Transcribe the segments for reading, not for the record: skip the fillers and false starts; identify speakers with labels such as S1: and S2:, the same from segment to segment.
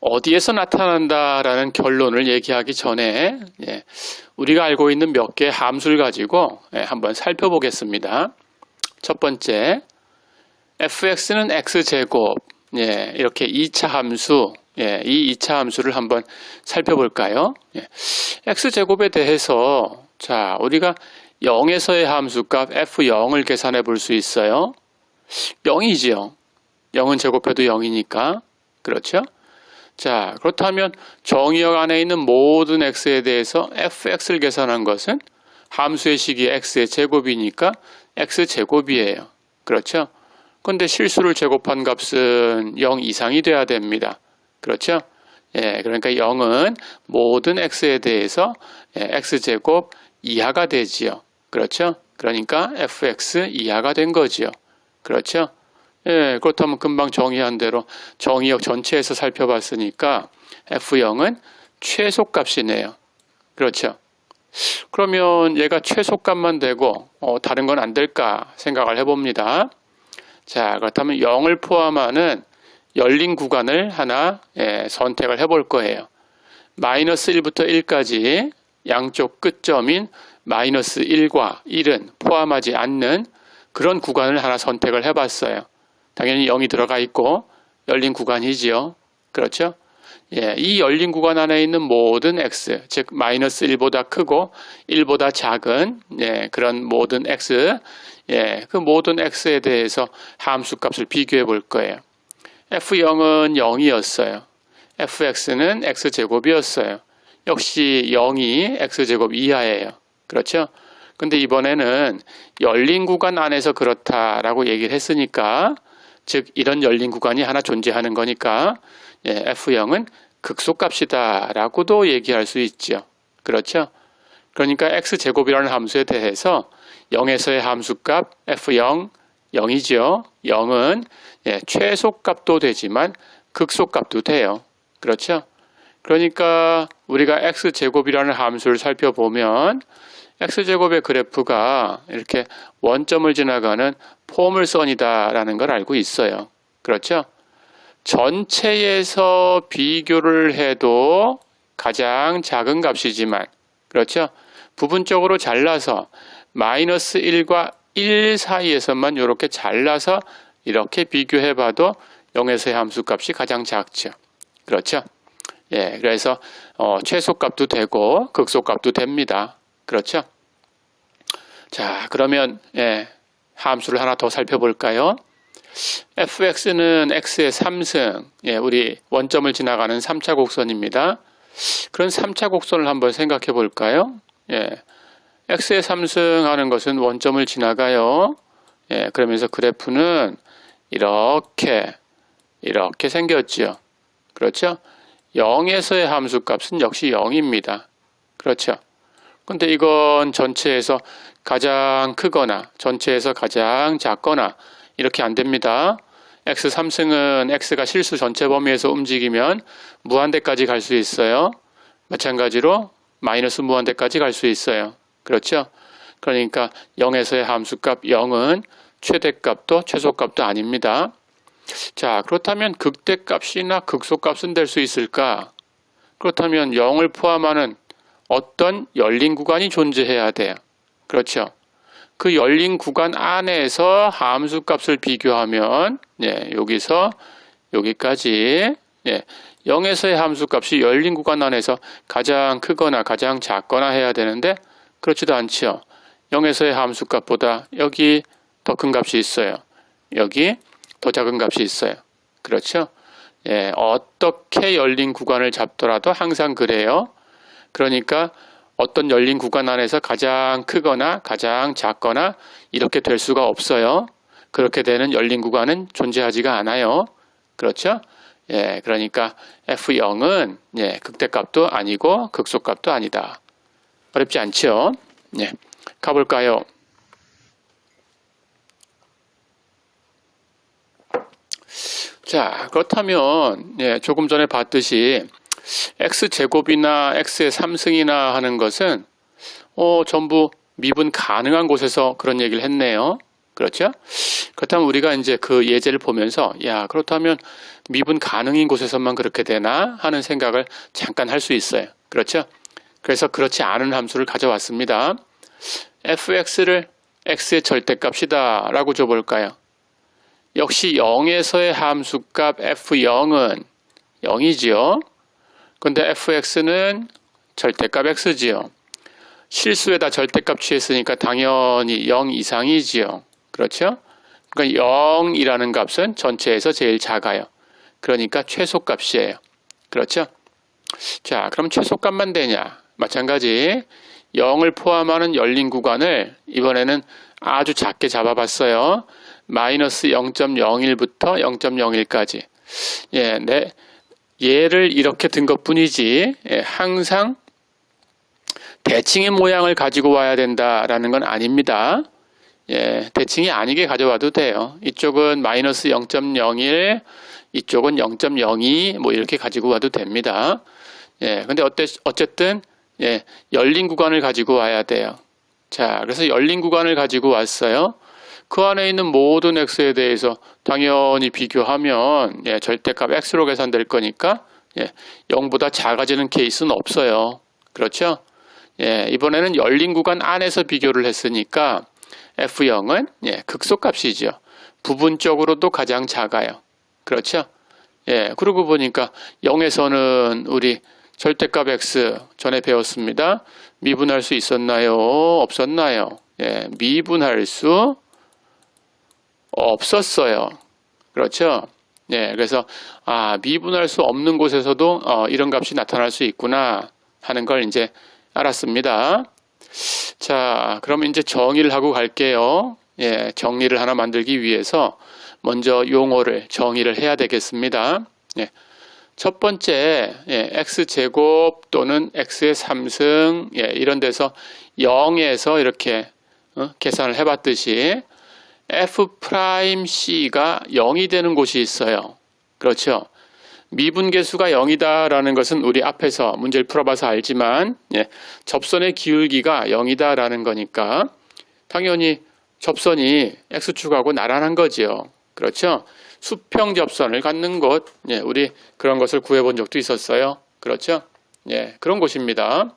S1: 어디에서 나타난다라는 결론을 얘기하기 전에 우리가 알고 있는 몇 개의 함수를 가지고 한번 살펴보겠습니다. 첫 번째, fx는 x제곱, 이렇게 2차 함수, 이 2차 함수를 한번 살펴볼까요? x제곱에 대해서 자, 우리가 0에서의 함수값 f0을 계산해 볼 수 있어요. 0이지요. 0은 제곱해도 0이니까. 그렇죠? 자, 그렇다면 정의역 안에 있는 모든 x에 대해서 fx를 계산한 것은 함수의 식이 x의 제곱이니까 x제곱이에요. 그렇죠? 그런데 실수를 제곱한 값은 0 이상이 돼야 됩니다. 그렇죠? 그러니까 0은 모든 x에 대해서 x제곱 이하가 되지요. 그렇죠? 그러니까 fx 이하가 된 거지요. 그렇죠? 그렇다면 금방 정의한 대로 정의역 전체에서 살펴봤으니까 f0은 최소값이네요. 그렇죠? 그러면 얘가 최소값만 되고 다른 건 안 될까 생각을 해봅니다. 자, 그렇다면 0을 포함하는 열린 구간을 하나 선택을 해볼 거예요. 마이너스 1부터 1까지 양쪽 끝점인 마이너스 1과 1은 포함하지 않는 그런 구간을 하나 선택을 해봤어요. 당연히 0이 들어가 있고 열린 구간이지요. 그렇죠? 이 열린 구간 안에 있는 모든 x, 즉 마이너스 1보다 크고 1보다 작은 그런 모든 x, 그 모든 x에 대해서 함수값을 비교해 볼 거예요. f0은 0이었어요. fx는 x제곱이었어요. 역시 0이 x제곱 이하예요. 그렇죠? 근데 이번에는 열린 구간 안에서 그렇다라고 얘기를 했으니까, 즉 이런 열린 구간이 하나 존재하는 거니까 f0은 극소값이다 라고도 얘기할 수 있죠. 그렇죠? 그러니까 x제곱이라는 함수에 대해서 0에서의 함수값 f0, 0이죠. 0은 최소값도 되지만 극소값도 돼요. 그렇죠? 그러니까 우리가 x제곱이라는 함수를 살펴보면 x제곱의 그래프가 이렇게 원점을 지나가는 포물선이다라는 걸 알고 있어요. 그렇죠? 전체에서 비교를 해도 가장 작은 값이지만, 그렇죠? 부분적으로 잘라서 마이너스 1과 1 사이에서만 이렇게 잘라서 이렇게 비교해봐도 0에서의 함수값이 가장 작죠. 그렇죠? 그래서 최소값도 되고 극소값도 됩니다. 그렇죠? 자, 그러면 함수를 하나 더 살펴볼까요? fx는 x의 3승, 우리 원점을 지나가는 3차 곡선입니다. 그런 3차 곡선을 한번 생각해 볼까요? x의 3승 하는 것은 원점을 지나가요. 그러면서 그래프는 이렇게 생겼죠. 그렇죠? 0에서의 함수값은 역시 0입니다. 그렇죠? 근데 이건 전체에서 가장 크거나 전체에서 가장 작거나 이렇게 안 됩니다. x 3승은 x가 실수 전체 범위에서 움직이면 무한대까지 갈 수 있어요. 마찬가지로 마이너스 무한대까지 갈 수 있어요. 그렇죠? 그러니까 0에서의 함수값 0은 최대값도 최소값도 아닙니다. 자, 그렇다면 극대값이나 극소값은 될 수 있을까? 그렇다면 0을 포함하는 어떤 열린 구간이 존재해야 돼요. 그렇죠? 그 열린 구간 안에서 함수값을 비교하면 여기서 여기까지 0에서의 함수값이 열린 구간 안에서 가장 크거나 가장 작거나 해야 되는데 그렇지도 않죠. 0에서의 함수값보다 여기 더 큰 값이 있어요. 여기 더 작은 값이 있어요. 그렇죠? 어떻게 열린 구간을 잡더라도 항상 그래요. 그러니까 어떤 열린 구간 안에서 가장 크거나 가장 작거나 이렇게 될 수가 없어요. 그렇게 되는 열린 구간은 존재하지가 않아요. 그렇죠? 그러니까 f0은 극대값도 아니고 극소값도 아니다. 어렵지 않죠? 가볼까요? 자, 그렇다면 조금 전에 봤듯이 x제곱이나 x의 3승이나 하는 것은 전부 미분 가능한 곳에서 그런 얘기를 했네요. 그렇죠? 그렇다면 우리가 이제 그 예제를 보면서 야, 그렇다면 미분 가능인 곳에서만 그렇게 되나 하는 생각을 잠깐 할 수 있어요. 그렇죠? 그래서 그렇지 않은 함수를 가져왔습니다. fx를 x의 절대값이다 라고 줘볼까요? 역시 0에서의 함수값 f0은 0이지요. 근데 fx는 절대값 x지요. 실수에다 절대값 취했으니까 당연히 0 이상이지요. 그렇죠? 그러니까 0이라는 값은 전체에서 제일 작아요. 그러니까 최소값이에요. 그렇죠? 자, 그럼 최소값만 되냐? 마찬가지 0을 포함하는 열린 구간을 이번에는 아주 작게 잡아봤어요. 마이너스 0.01부터 0.01까지. 예, 얘를 이렇게 든 것뿐이지 항상 대칭의 모양을 가지고 와야 된다라는 건 아닙니다. 예, 대칭이 아니게 가져와도 돼요. 이쪽은 마이너스 0.01, 이쪽은 0.02 뭐 이렇게 가지고 와도 됩니다. 예, 근데 어쨌든 예, 열린 구간을 가지고 와야 돼요. 자, 그래서 열린 구간을 가지고 왔어요. 그 안에 있는 모든 x에 대해서 당연히 비교하면 예, 절대값 x로 계산될 거니까 예, 0보다 작아지는 케이스는 없어요. 그렇죠? 예, 이번에는 열린 구간 안에서 비교를 했으니까 f0은 예, 극소값이죠. 부분적으로도 가장 작아요. 그렇죠? 예, 그러고 보니까 0에서는 우리 절대값 x 전에 배웠습니다. 미분할 수 있었나요? 없었나요? 예, 미분할 수 없었어요. 그렇죠? 예, 그래서 미분할 수 없는 곳에서도 이런 값이 나타날 수 있구나 하는 걸 이제 알았습니다. 자, 그럼 이제 정의를 하고 갈게요. 예, 정리를 하나 만들기 위해서 먼저 용어를 정의를 해야 되겠습니다. 예, 첫 번째 x제곱 또는 x의 3승 이런 데서 0에서 이렇게 계산을 해봤듯이 f'C가 0이 되는 곳이 있어요. 그렇죠? 미분계수가 0이다라는 것은 우리 앞에서 문제를 풀어봐서 알지만 접선의 기울기가 0이다라는 거니까 당연히 접선이 x축하고 나란한 거지요. 그렇죠? 수평 접선을 갖는 곳, 우리 그런 것을 구해본 적도 있었어요. 그렇죠? 그런 곳입니다.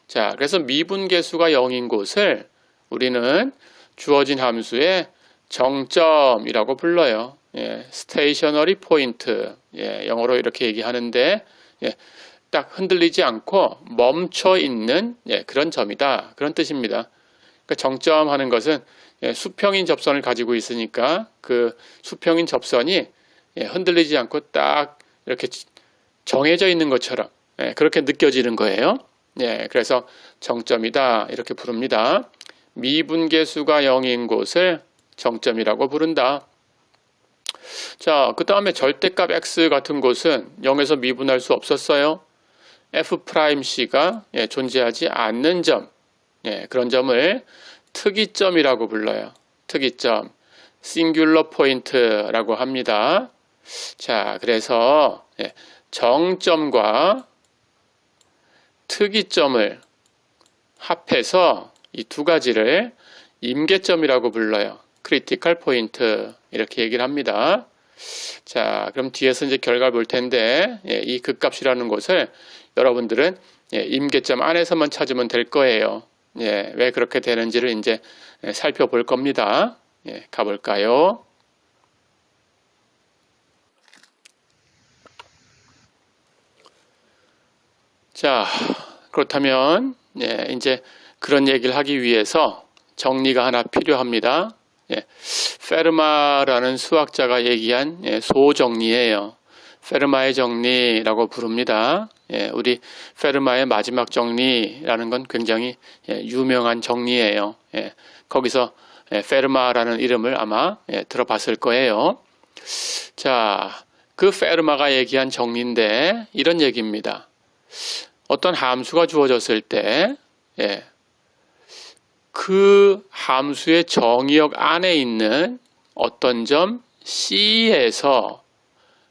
S1: 자, 그래서 미분계수가 0인 곳을 우리는 주어진 함수의 정점이라고 불러요. 스테이셔너리 포인트, 영어로 이렇게 얘기하는데 딱 흔들리지 않고 멈춰 있는 그런 점이다. 그런 뜻입니다. 그러니까 정점하는 것은 수평인 접선을 가지고 있으니까 그 수평인 접선이 흔들리지 않고 딱 이렇게 정해져 있는 것처럼 그렇게 느껴지는 거예요. 그래서 정점이다 이렇게 부릅니다. 미분계수가 0인 곳을 정점이라고 부른다. 자, 그 다음에 절대값 x 같은 곳은 0에서 미분할 수 없었어요. f'C가 존재하지 않는 점, 그런 점을 특이점이라고 불러요. 특이점, 싱귤러 포인트라고 합니다. 자, 그래서 정점과 특이점을 합해서 이 두 가지를 임계점이라고 불러요. 크리티컬 포인트 이렇게 얘기를 합니다. 자, 그럼 뒤에서 이제 결과를 볼 텐데 이 극값이라는 것을 여러분들은 임계점 안에서만 찾으면 될 거예요. 왜 그렇게 되는지를 이제 살펴볼 겁니다. 가볼까요? 자, 그렇다면 이제 그런 얘기를 하기 위해서 정리가 하나 필요합니다. 페르마라는 수학자가 얘기한 소정리예요. 페르마의 정리라고 부릅니다. 우리 페르마의 마지막 정리라는 건 굉장히 유명한 정리예요. 거기서 페르마라는 이름을 아마 들어봤을 거예요. 자, 그 페르마가 얘기한 정리인데 이런 얘기입니다. 어떤 함수가 주어졌을 때 그 함수의 정의역 안에 있는 어떤 점 C에서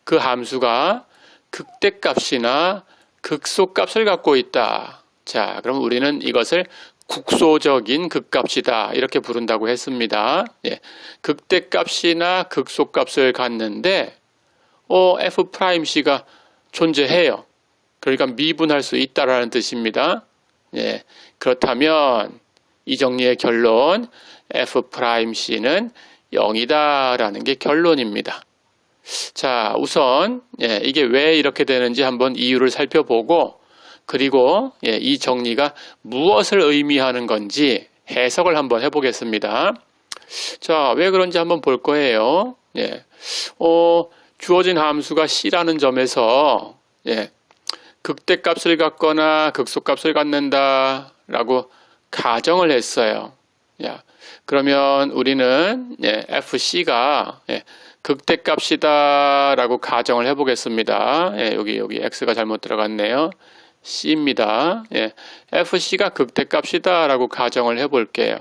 S1: 그 함수가 극대값이나 극소값을 갖고 있다. 자, 그럼 우리는 이것을 국소적인 극값이다 이렇게 부른다고 했습니다. 예, 극대값이나 극소값을 갖는데 f'C가 존재해요. 그러니까 미분할 수 있다라는 뜻입니다. 예, 그렇다면 이 정리의 결론 f'C는 0이다라는 게 결론입니다. 자, 우선 이게 왜 이렇게 되는지 한번 이유를 살펴보고 그리고 이 정리가 무엇을 의미하는 건지 해석을 한번 해보겠습니다. 자, 왜 그런지 한번 볼 거예요. 주어진 함수가 C라는 점에서 극대값을 갖거나 극소값을 갖는다 라고 가정을 했어요. 그러면 우리는 FC가 극대값이다 라고 가정을 해보겠습니다. 여기 X가 잘못 들어갔네요. C입니다. FC가 극대값이다 라고 가정을 해볼게요.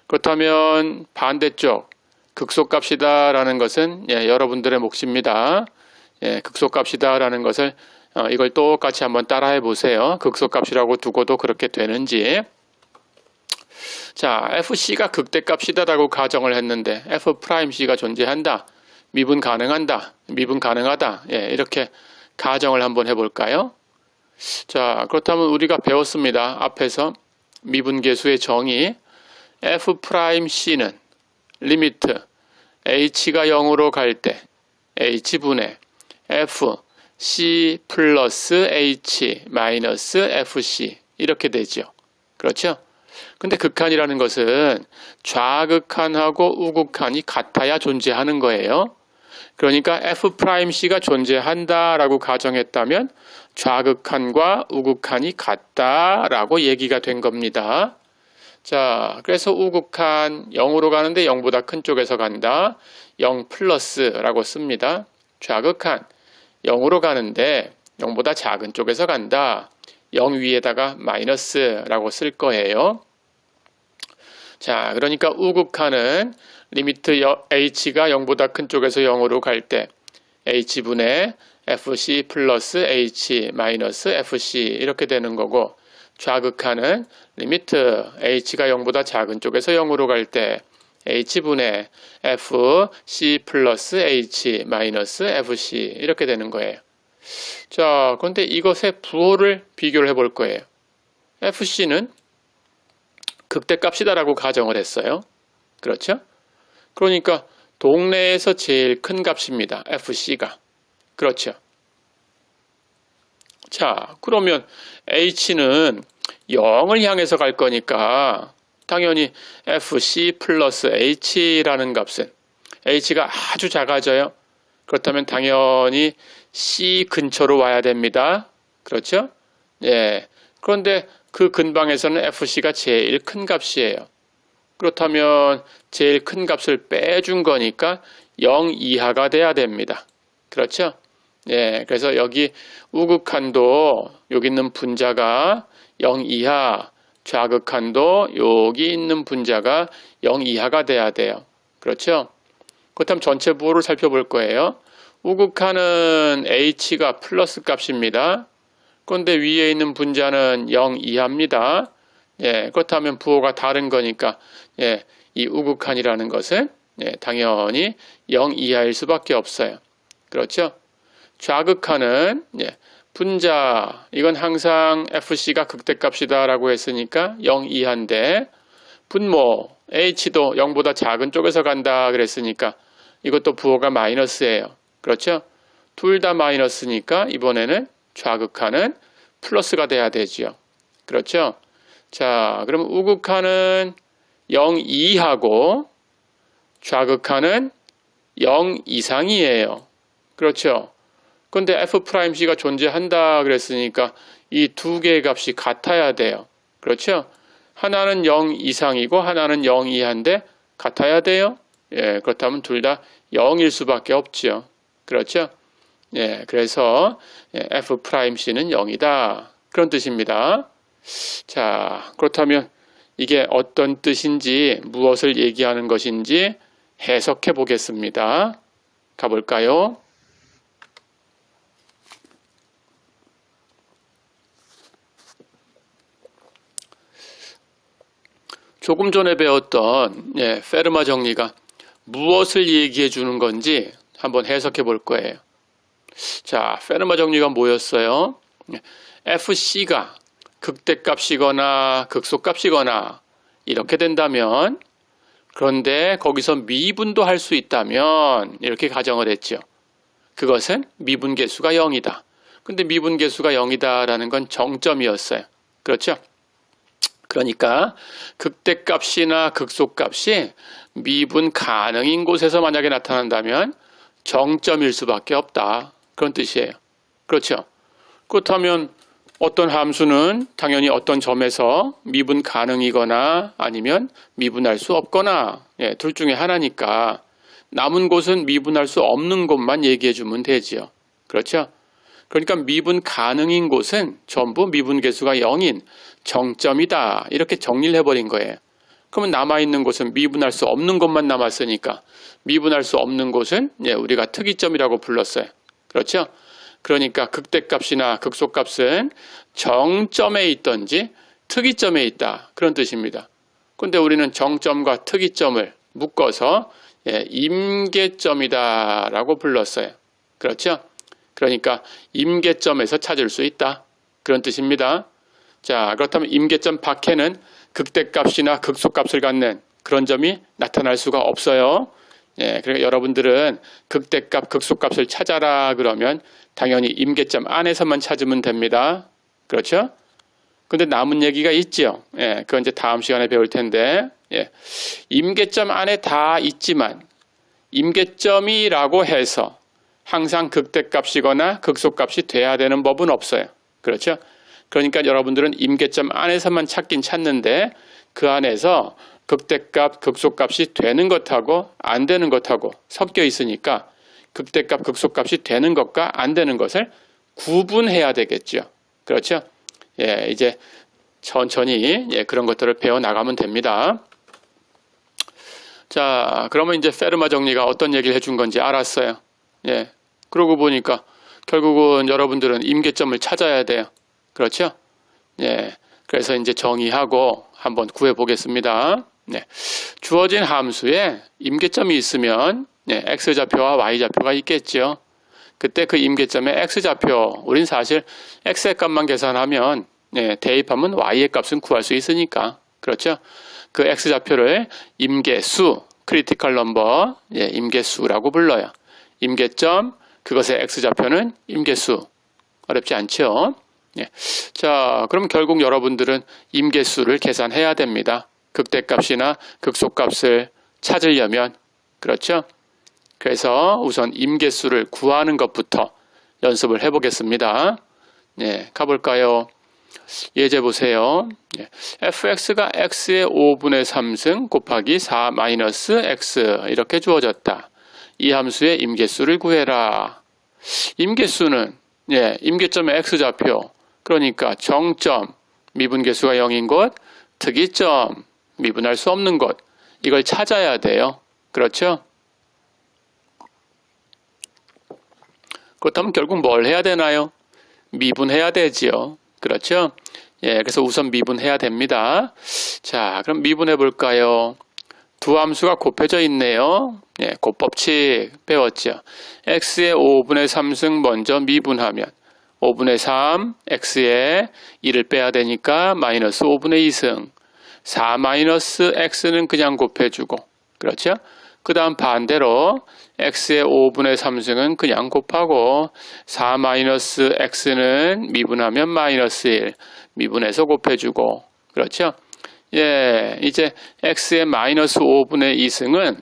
S1: 그렇다면 반대쪽 극소값이다 라는 것은 여러분들의 몫입니다. 극소값이다 라는 것을 이걸 똑같이 한번 따라해 보세요. 극소값이라고 두고도 그렇게 되는지. 자, FC가 극대값이다 라고 가정을 했는데 F'C가 존재한다. 미분 가능한다. 미분 가능하다. 이렇게 가정을 한번 해볼까요? 자, 그렇다면 우리가 배웠습니다. 앞에서 미분계수의 정의 F'C는 리미트 h가 0으로 갈 때 h분의 fc 플러스 h 마이너스 fc 이렇게 되죠. 그렇죠? 근데 극한이라는 것은 좌극한하고 우극한이 같아야 존재하는 거예요. 그러니까 f'C가 존재한다라고 가정했다면 좌극한과 우극한이 같다라고 얘기가 된 겁니다. 자, 그래서 우극한 0으로 가는데 0보다 큰 쪽에서 간다. 0 플러스라고 씁니다. 좌극한 0으로 가는데 0보다 작은 쪽에서 간다. 0 위에다가 마이너스라고 쓸 거예요. 자, 그러니까 우극한은 리미트 h가 0보다 큰 쪽에서 0으로 갈 때 h분의 fc 플러스 h 마이너스 fc 이렇게 되는 거고 좌극한은 리미트 h가 0보다 작은 쪽에서 0으로 갈 때 h분의 fc 플러스 h 마이너스 fc 이렇게 되는 거예요. 자, 그런데 이것의 부호를 비교를 해볼 거예요. fc는 극대값이다라고 가정을 했어요. 그렇죠? 그러니까 동네에서 제일 큰 값입니다. fc가. 그렇죠? 자, 그러면 h는 0을 향해서 갈 거니까 당연히 fc 플러스 h라는 값은 h가 아주 작아져요. 그렇다면 당연히 c 근처로 와야 됩니다. 그렇죠? 그런데 그 근방에서는 fc가 제일 큰 값이에요. 그렇다면 제일 큰 값을 빼준 거니까 0 이하가 돼야 됩니다. 그렇죠? 그래서 여기 우극한도 여기 있는 분자가 0 이하, 좌극한도 여기 있는 분자가 0 이하가 돼야 돼요. 그렇죠? 그렇다면 전체 부호를 살펴볼 거예요. 우극한은 h가 플러스 값입니다. 그런데 위에 있는 분자는 0 이하입니다. 그렇다면 부호가 다른 거니까 이 우극한이라는 것은 당연히 0 이하일 수밖에 없어요. 그렇죠? 좌극한은 분자 이건 항상 fc가 극대값이다 라고 했으니까 0 이하인데 분모 h도 0보다 작은 쪽에서 간다 그랬으니까 이것도 부호가 마이너스예요. 그렇죠? 둘 다 마이너스니까 이번에는 좌극한은 플러스가 돼야 되죠. 그렇죠? 자, 그럼 우극한은 0 이하고 좌극한은 0 이상이에요. 그렇죠? 그런데 f'C가 존재한다 그랬으니까 이 두 개의 값이 같아야 돼요. 그렇죠? 하나는 0 이상이고 하나는 0 이하인데 같아야 돼요. 그렇다면 둘 다 0일 수밖에 없죠. 그렇죠? 그래서 f'C는 0이다. 그런 뜻입니다. 자, 그렇다면 이게 어떤 뜻인지 무엇을 얘기하는 것인지 해석해 보겠습니다. 가볼까요? 조금 전에 배웠던 페르마 정리가 무엇을 얘기해 주는 건지 한번 해석해 볼 거예요. 자, 페르마 정리가 뭐였어요? FC가 극대값이거나 극소값이거나 이렇게 된다면, 그런데 거기서 미분도 할 수 있다면 이렇게 가정을 했죠. 그것은 미분계수가 0이다. 근데 미분계수가 0이다 라는 건 정점이었어요. 그렇죠? 그러니까 극대값이나 극소값이 미분 가능인 곳에서 만약에 나타난다면 정점일 수밖에 없다. 그런 뜻이에요. 그렇죠? 그렇다면 어떤 함수는 당연히 어떤 점에서 미분 가능이거나 아니면 미분할 수 없거나 둘 중에 하나니까 남은 곳은 미분할 수 없는 곳만 얘기해 주면 되지요. 그렇죠? 그러니까 미분 가능인 곳은 전부 미분계수가 0인 정점이다. 이렇게 정리를 해버린 거예요. 그러면 남아있는 곳은 미분할 수 없는 곳만 남았으니까 미분할 수 없는 곳은 우리가 특이점이라고 불렀어요. 그렇죠? 그러니까 극대값이나 극소값은 정점에 있든지 특이점에 있다. 그런 뜻입니다. 그런데 우리는 정점과 특이점을 묶어서 임계점이다 라고 불렀어요. 그렇죠? 그러니까 임계점에서 찾을 수 있다. 그런 뜻입니다. 자, 그렇다면 임계점 밖에는 극대값이나 극소값을 갖는 그런 점이 나타날 수가 없어요. 그러니까 여러분들은 극대값, 극소값을 찾아라 그러면 당연히 임계점 안에서만 찾으면 됩니다. 그렇죠? 근데 남은 얘기가 있죠. 그건 이제 다음 시간에 배울 텐데, 임계점 안에 다 있지만 임계점이라고 해서 항상 극대값이거나 극소값이 돼야 되는 법은 없어요. 그렇죠? 그러니까 여러분들은 임계점 안에서만 찾긴 찾는데 그 안에서 극대값, 극소값이 되는 것하고 안 되는 것하고 섞여 있으니까 극대값, 극소값이 되는 것과 안 되는 것을 구분해야 되겠죠. 그렇죠? 이제 천천히 그런 것들을 배워나가면 됩니다. 자, 그러면 이제 페르마 정리가 어떤 얘기를 해준 건지 알았어요. 그러고 보니까 결국은 여러분들은 임계점을 찾아야 돼요. 그렇죠? 그래서 이제 정의하고 한번 구해 보겠습니다. 주어진 함수에 임계점이 있으면 x좌표와 y좌표가 있겠죠. 그때 그 임계점의 x좌표, 우린 사실 x의 값만 계산하면 대입하면 y의 값은 구할 수 있으니까. 그렇죠? 그 x좌표를 임계수, 크리티컬 넘버, 임계수라고 불러요. 임계점, 그것의 x좌표는 임계수. 어렵지 않죠? 자, 그럼 결국 여러분들은 임계수를 계산해야 됩니다. 극대값이나 극소값을 찾으려면. 그렇죠? 그래서 우선 임계수를 구하는 것부터 연습을 해보겠습니다. 가볼까요? 예제 보세요. fx가 x의 5분의 3승 곱하기 4 마이너스 x 이렇게 주어졌다. 이 함수의 임계수를 구해라. 임계수는 임계점의 x좌표, 그러니까 정점, 미분계수가 0인 곳, 특이점, 미분할 수 없는 곳, 이걸 찾아야 돼요. 그렇죠? 그렇다면 결국 뭘 해야 되나요? 미분해야 되지요. 그렇죠? 그래서 우선 미분해야 됩니다. 자, 그럼 미분해 볼까요? 두 함수가 곱해져 있네요. 곱법칙 배웠죠. x의 5분의 3승 먼저 미분하면 5분의 3, x에 1을 빼야 되니까 마이너스 5분의 2승. 4 마이너스 x는 그냥 곱해주고, 그렇죠? 그 다음 반대로 x의 5분의 3승은 그냥 곱하고 4 마이너스 x는 미분하면 마이너스 1, 미분해서 곱해주고, 그렇죠? 이제 x의 마이너스 5분의 2승은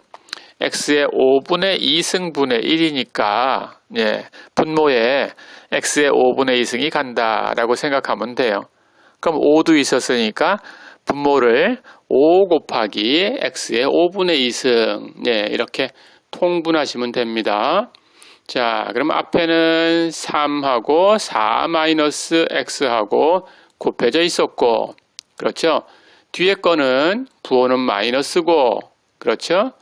S1: x의 5분의 2승분의 1이니까 분모에 x의 5분의 2승이 간다라고 생각하면 돼요. 그럼 5도 있었으니까 분모를 5 곱하기 x의 5분의 2승 이렇게 통분하시면 됩니다. 자, 그럼 앞에는 3하고 4 마이너스 x하고 곱해져 있었고, 그렇죠? 뒤에 거는 부호는 마이너스고, 그렇죠?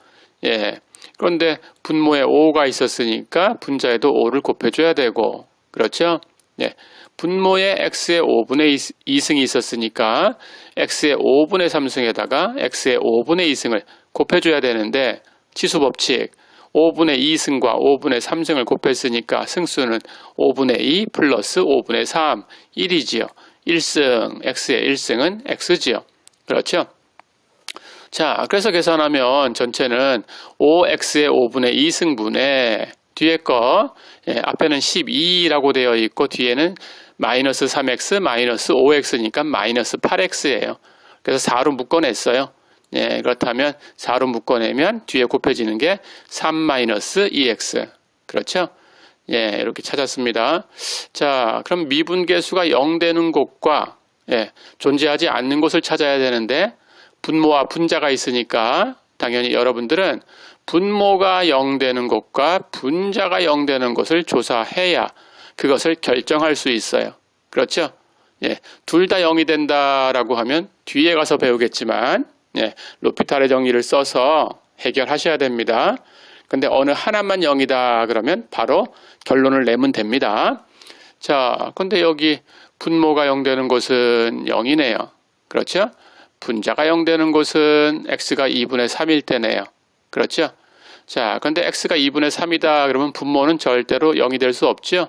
S1: 그런데 분모에 5가 있었으니까 분자에도 5를 곱해줘야 되고, 그렇죠? 예, 분모에 x의 5분의 2승이 있었으니까 x의 5분의 3승에다가 x의 5분의 2승을 곱해줘야 되는데 치수법칙 5분의 2승과 5분의 3승을 곱했으니까 승수는 5분의 2 플러스 5분의 3, 1이지요. 1승, x의 1승은 x지요. 그렇죠? 자, 그래서 계산하면 전체는 5x의 5분의 2승분의 뒤에 거 앞에는 12라고 되어 있고 뒤에는 마이너스 3x 마이너스 5x니까 마이너스 8x예요. 그래서 4로 묶어냈어요. 예, 그렇다면 4로 묶어내면 뒤에 곱해지는 게 3 마이너스 2x. 그렇죠? 예, 이렇게 찾았습니다. 자, 그럼 미분계수가 0 되는 곳과 존재하지 않는 곳을 찾아야 되는데 분모와 분자가 있으니까 당연히 여러분들은 분모가 0 되는 곳과 분자가 0 되는 곳을 조사해야 그것을 결정할 수 있어요. 그렇죠? 예, 둘 다 0이 된다라고 하면 뒤에 가서 배우겠지만 로피탈의 정리를 써서 해결하셔야 됩니다. 근데 어느 하나만 0이다 그러면 바로 결론을 내면 됩니다. 자, 근데 여기 분모가 0 되는 곳은 0이네요. 그렇죠? 분자가 0 되는 곳은 x가 2분의 3일 때네요. 그렇죠? 자, 근데 x가 2분의 3이다 그러면 분모는 절대로 0이 될 수 없죠.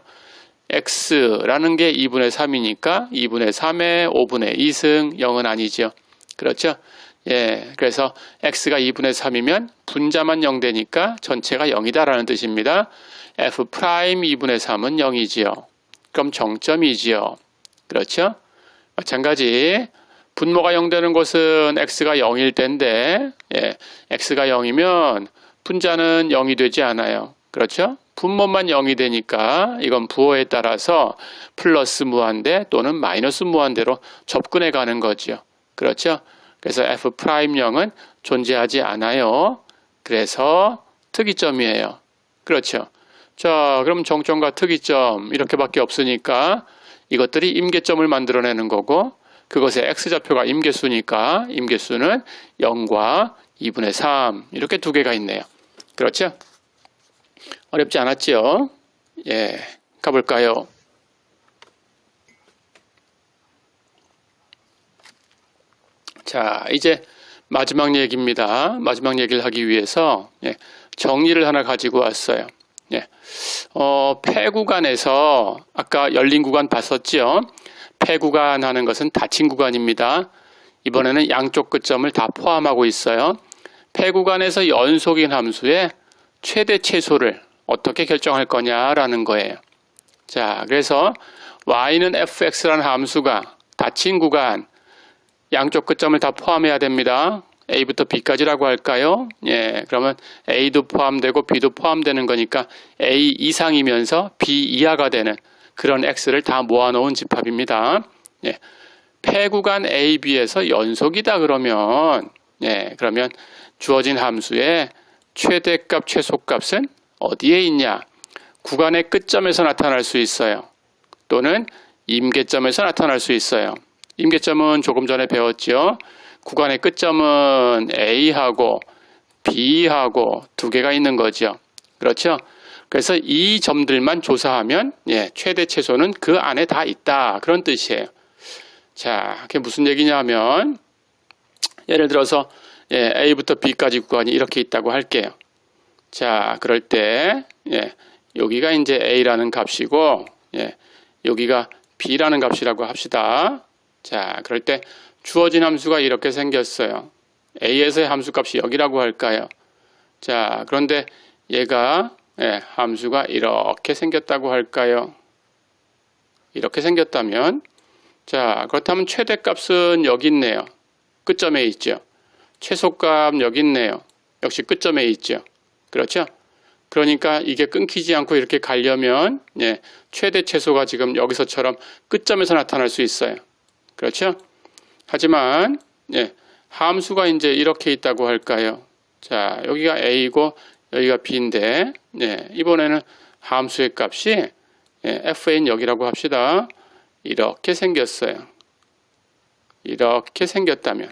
S1: x라는 게 2분의 3이니까 2분의 3에 5분의 2승 0은 아니죠. 그렇죠? 예, 그래서 x가 2분의 3이면 분자만 0 되니까 전체가 0이다라는 뜻입니다. f' 2분의 3은 0이지요. 그럼 정점이지요. 그렇죠? 마찬가지 분모가 0 되는 곳은 x가 0일 텐데 x가 0이면 분자는 0이 되지 않아요. 그렇죠? 분모만 0이 되니까 이건 부호에 따라서 플러스 무한대 또는 마이너스 무한대로 접근해 가는 거죠. 그렇죠? 그래서 f'0은 존재하지 않아요. 그래서 특이점이에요. 그렇죠? 자, 그럼 정점과 특이점 이렇게밖에 없으니까 이것들이 임계점을 만들어내는 거고 그것의 x좌표가 임계수니까 임계수는 0과 2분의 3 이렇게 두 개가 있네요. 그렇죠? 어렵지 않았지요? 예, 가볼까요? 자, 이제 마지막 얘기입니다. 마지막 얘기를 하기 위해서 정리를 하나 가지고 왔어요. 폐구간에서 아까 열린 구간 봤었죠? 폐구간 하는 것은 닫힌 구간입니다. 이번에는 양쪽 끝점을 다 포함하고 있어요. 폐구간에서 연속인 함수의 최대 최소를 어떻게 결정할 거냐라는 거예요. 자, 그래서 y는 fx라는 함수가 닫힌 구간 양쪽 끝점을 다 포함해야 됩니다. a부터 b까지라고 할까요? 예, 그러면 a도 포함되고 b도 포함되는 거니까 a 이상이면서 b 이하가 되는 그런 x를 다 모아놓은 집합입니다. 예, 폐구간 a, b에서 연속이다 그러면 그러면 주어진 함수의 최대값, 최소값은 어디에 있냐? 구간의 끝점에서 나타날 수 있어요. 또는 임계점에서 나타날 수 있어요. 임계점은 조금 전에 배웠죠. 구간의 끝점은 A하고 B하고 두 개가 있는 거죠. 그렇죠? 그래서 이 점들만 조사하면 최대 최소는 그 안에 다 있다. 그런 뜻이에요. 자, 그게 무슨 얘기냐면 예를 들어서 A부터 B까지 구간이 이렇게 있다고 할게요. 자, 그럴 때 여기가 이제 A라는 값이고 여기가 B라는 값이라고 합시다. 자, 그럴 때 주어진 함수가 이렇게 생겼어요. A에서의 함수값이 여기라고 할까요? 자, 그런데 얘가 함수가 이렇게 생겼다고 할까요? 이렇게 생겼다면 자, 그렇다면 최대값은 여기 있네요. 끝점에 있죠. 최소값 여기 있네요. 역시 끝점에 있죠. 그렇죠? 그러니까 이게 끊기지 않고 이렇게 가려면 최대 최소가 지금 여기서처럼 끝점에서 나타날 수 있어요. 그렇죠? 하지만 함수가 이제 이렇게 있다고 할까요? 자, 여기가 A고 여기가 B인데 이번에는 함수의 값이 FA는 여기라고 합시다. 이렇게 생겼어요. 이렇게 생겼다면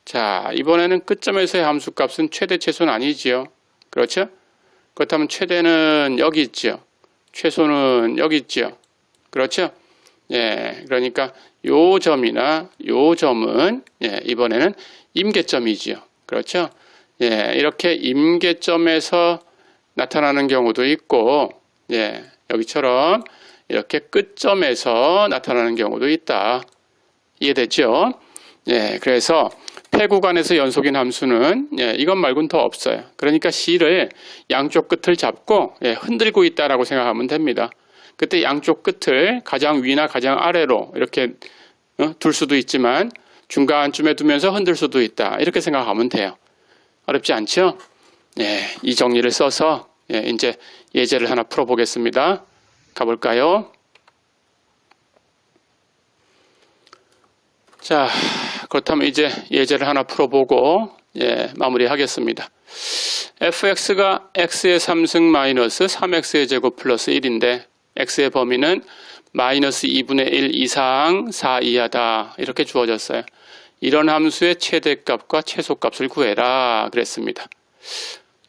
S1: 자, 이번에는 끝점에서의 함수값은 최대 최소는 아니지요. 그렇죠? 그렇다면 최대는 여기 있죠. 최소는 여기 있죠. 그렇죠? 예, 그러니까 요 점이나 요 점은 예, 이번에는 임계점이지요. 그렇죠? 예, 이렇게 임계점에서 나타나는 경우도 있고, 예, 여기처럼 이렇게 끝점에서 나타나는 경우도 있다. 이해됐죠? 예, 그래서 폐구간에서 연속인 함수는 예, 이것 말고는 더 없어요. 그러니까 C를 양쪽 끝을 잡고 예, 흔들고 있다라고 생각하면 됩니다. 그때 양쪽 끝을 가장 위나 가장 아래로 이렇게 둘 수도 있지만 중간쯤에 두면서 흔들 수도 있다. 이렇게 생각하면 돼요. 어렵지 않죠? 예, 이 정리를 써서 예, 이제 예제를 하나 풀어보겠습니다. 가볼까요? 자, 그렇다면 이제 예제를 하나 풀어보고 예, 마무리하겠습니다. fx가 x의 3승 마이너스 3x의 제곱 플러스 1인데 x의 범위는 마이너스 2분의 1 이상 4 이하다. 이렇게 주어졌어요. 이런 함수의 최대값과 최소값을 구해라 그랬습니다.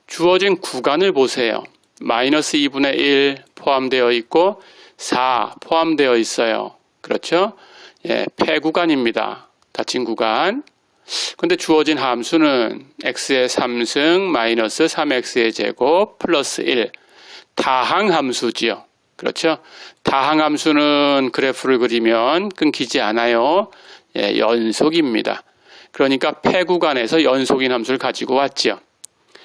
S1: 주어진 구간을 보세요. 마이너스 2분의 1 포함되어 있고 4 포함되어 있어요. 그렇죠? 예, 폐구간입니다. 닫힌 구간. 근데 주어진 함수는 x의 3승 마이너스 3x의 제곱 플러스 1 다항함수지요. 그렇죠? 다항함수는 그래프를 그리면 끊기지 않아요. 예, 연속입니다. 그러니까 폐구간에서 연속인 함수를 가지고 왔죠.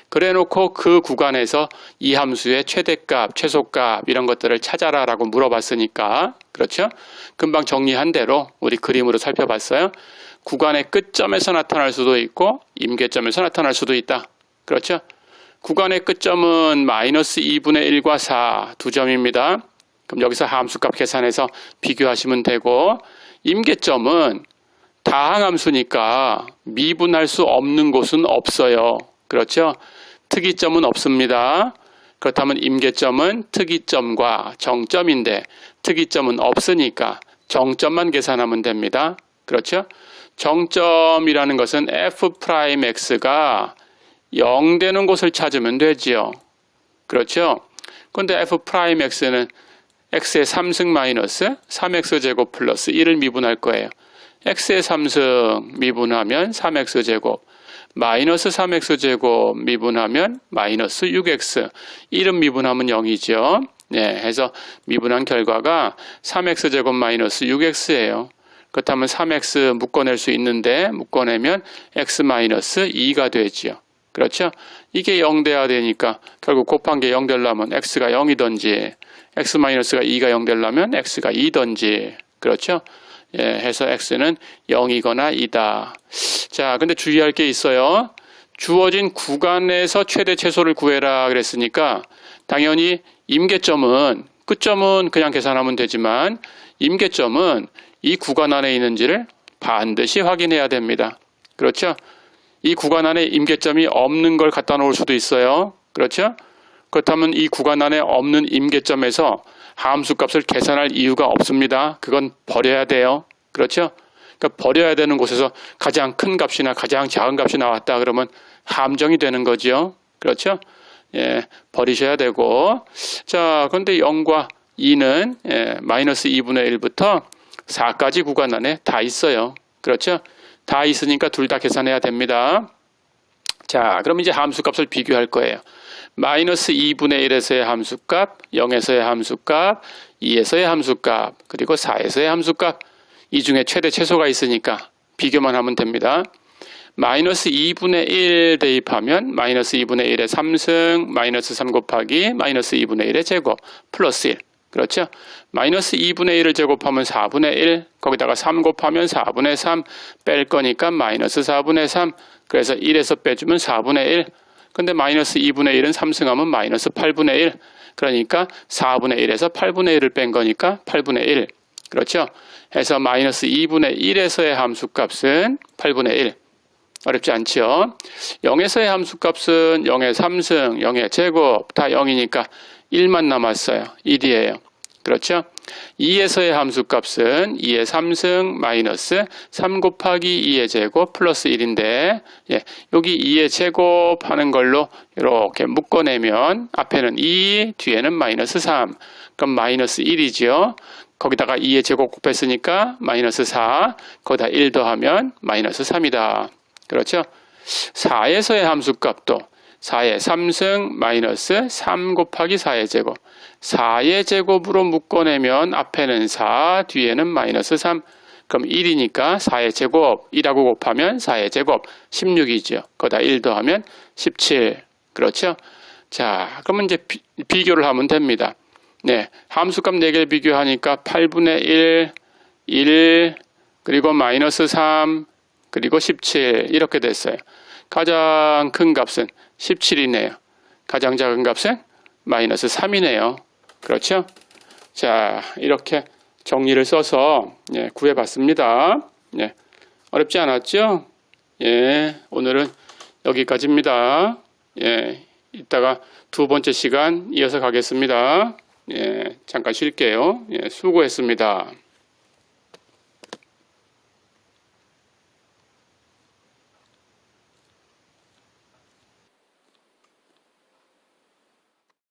S1: 그래놓고 그 구간에서 이 함수의 최대값, 최소값 이런 것들을 찾아라 라고 물어봤으니까 그렇죠? 금방 정리한 대로 우리 그림으로 살펴봤어요. 구간의 끝점에서 나타날 수도 있고 임계점에서 나타날 수도 있다. 그렇죠? 구간의 끝점은 마이너스 2분의 1과 4 두 점입니다. 그럼 여기서 함수값 계산해서 비교하시면 되고 임계점은 다항함수니까 미분할 수 없는 곳은 없어요. 그렇죠? 특이점은 없습니다. 그렇다면 임계점은 특이점과 정점인데 특이점은 없으니까 정점만 계산하면 됩니다. 그렇죠? 정점이라는 것은 f'x가 0 되는 곳을 찾으면 되지요. 그렇죠? 그런데 f'x는 x의 3승 마이너스 3x제곱 플러스 1을 미분할 거예요. x의 3승 미분하면 3x제곱 마이너스 3x제곱 미분하면 마이너스 6x 1은 미분하면 0이죠. 네, 해서 미분한 결과가 3x제곱 마이너스 6x예요. 그렇다면 3x 묶어낼 수 있는데 묶어내면 x 마이너스 2가 되지요. 그렇죠? 이게 0 돼야 되니까 결국 곱한 게 0 되려면 x가 0이든지 x 마이너스가 2가 0 되려면 x가 2든지 그렇죠? 예, 해서 x는 0이거나 2다. 자, 근데 주의할 게 있어요. 주어진 구간에서 최대 최소를 구해라 그랬으니까 당연히 임계점은 끝점은 그냥 계산하면 되지만 임계점은 이 구간 안에 있는지를 반드시 확인해야 됩니다. 그렇죠? 이 구간 안에 임계점이 없는 걸 갖다 놓을 수도 있어요. 그렇죠? 그렇다면 이 구간 안에 없는 임계점에서 함수값을 계산할 이유가 없습니다. 그건 버려야 돼요. 그렇죠? 그러니까 버려야 되는 곳에서 가장 큰 값이나 가장 작은 값이 나왔다 그러면 함정이 되는 거죠. 그렇죠? 예, 버리셔야 되고. 자, 그런데 0과 2는 예, 마이너스 2분의 1부터 4까지 구간 안에 다 있어요. 그렇죠? 다 있으니까 둘 다 계산해야 됩니다. 자, 그럼 이제 함수값을 비교할 거예요. 마이너스 2분의 1에서의 함수값, 0에서의 함수값, 2에서의 함수값, 그리고 4에서의 함수값. 이 중에 최대 최소가 있으니까 비교만 하면 됩니다. 마이너스 2분의 1 대입하면 마이너스 2분의 1의 3승, 마이너스 3 곱하기 마이너스 2분의 1의 제곱, 플러스 1. 그렇죠? 마이너스 2분의 1을 제곱하면 4분의 1, 거기다가 3 곱하면 4분의 3 뺄 거니까 마이너스 4분의 3. 그래서 1에서 빼주면 4분의 1. 근데 마이너스 2분의 1은 3승하면 마이너스 8분의 1. 그러니까 4분의 1에서 8분의 1을 뺀 거니까 8분의 1. 그렇죠? 해서 마이너스 2분의 1에서의 함수값은 8분의 1. 어렵지 않죠? 0에서의 함수값은 0의 3승, 0의 제곱 다 0이니까 1만 남았어요. 1이에요. 그렇죠? 2에서의 함수값은 2의 3승 마이너스 3 곱하기 2의 제곱 플러스 1인데 여기 2의 제곱 하는 걸로 이렇게 묶어내면 앞에는 2, 뒤에는 마이너스 3. 그럼 마이너스 1이죠. 거기다가 2의 제곱 곱했으니까 마이너스 4. 거기다 1 더하면 마이너스 3이다. 그렇죠? 4에서의 함수값도 4의 3승 마이너스 3 곱하기 4의 제곱. 4의 제곱으로 묶어내면 앞에는 4, 뒤에는 마이너스 3. 그럼 1이니까 4의 제곱, 1하고 곱하면 4의 제곱, 16이죠. 거기다 1 더하면 17. 그렇죠? 자, 그러면 이제 비교를 하면 됩니다. 함수값 4개를 비교하니까 8분의 1, 1, 그리고 마이너스 3, 그리고 17 이렇게 됐어요. 가장 큰 값은 17이네요. 가장 작은 값은 마이너스 3이네요. 그렇죠? 자, 이렇게 정리를 써서 구해봤습니다. 어렵지 않았죠? 오늘은 여기까지입니다. 이따가 두 번째 시간 이어서 가겠습니다. 잠깐 쉴게요. 수고했습니다.